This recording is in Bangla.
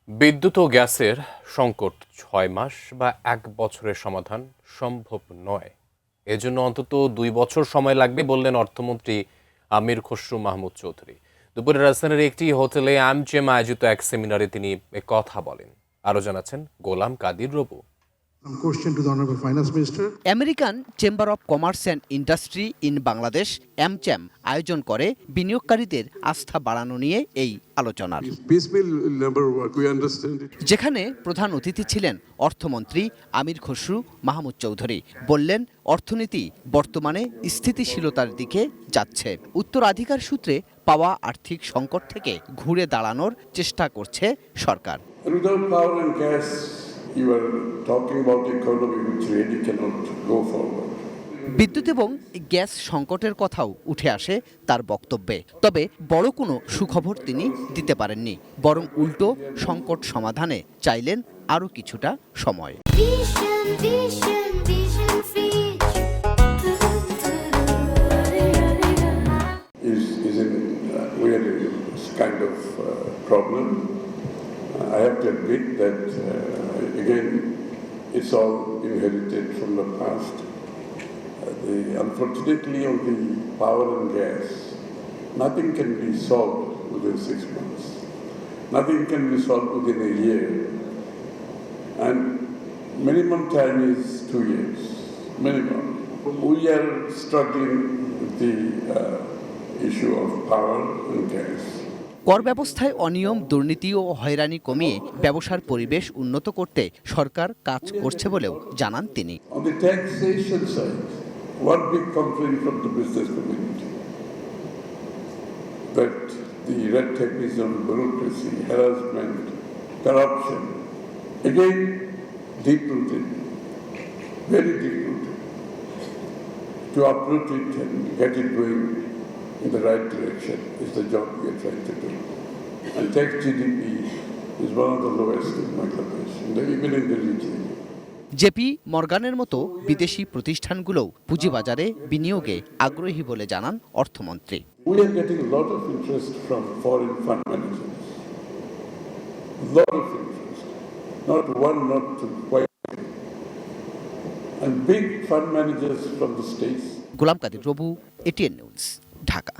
বিদ্যুৎ ও গ্যাসের সংকট ৬ মাস বা ১ বছরের সমাধান সম্ভব নয়। এজন্য অন্তত ২ বছর সময় লাগবে বললেন অর্থমন্ত্রী আমির খসরু মাহমুদ চৌধুরী। দুপুরে রাজধানীর একটি হোটেলে আমজেম আয়োজিত এক সেমিনারে তিনি কথা বলেন। আরও জানাচ্ছেন Golam Kadir Robu. American chamber of commerce and industry in Bangladesh AmCham আয়োজন করে বিনিয়োগকারীদের আস্থা বাড়ানো নিয়ে এই আলোচনার, যেখানে প্রধান অতিথি ছিলেন অর্থমন্ত্রী আমির খসরু মাহমুদ চৌধুরী। বললেন, অর্থনীতি বর্তমানে স্থিতিশীলতার দিকে যাচ্ছে। উত্তরাধিকার সূত্রে পাওয়া আর্থিক সংকট থেকে ঘুরে দাঁড়ানোর চেষ্টা করছে সরকার। You are talking about the economy which really cannot go forward. বিদ্যুৎ এবং গ্যাস সংকটের কথাও উঠে আসে তার বক্তব্যে। তবে বড় কোনো সুখবর তিনি দিতে পারেননি, বরং উল্টো সংকট সমাধানে চাইলেন আরও কিছুটা সময়। We are in this kind of problem. I have to admit that again, it's all inherited from the past. Unfortunately, on the power and gas, nothing can be solved within 6 months. Nothing can be solved within a year. And minimum time is 2 years, minimum. We are struggling with the issue of power and gas. কর ব্যবস্থায় অনিয়ম, দুর্নীতি ও হয়রানি কমিয়ে ব্যবসার পরিবেশ উন্নত করতে সরকার কাজ করছে বলেও জানান তিনি। On the taxation side, one big complaint from the business community that the red tapeism, bureaucracy, harassment, corruption, again deep-rooted, very deep-rooted. To uproot it and get it going in the right direction is the job we are trying to do. And tax GDP is one of the lowest in Bangladesh, even in the region. JP মর্গানের মতো বিদেশি প্রতিষ্ঠানগুলোও পুঁজিবাজারে বিনিয়োগে আগ্রহী বলে জানান অর্থমন্ত্রী। We are getting a lot of interest from foreign fund managers. Lot of interest. Not one, not two, quite. And big fund managers from the States. Golam Kadir Robu, ATN news, Dhaka.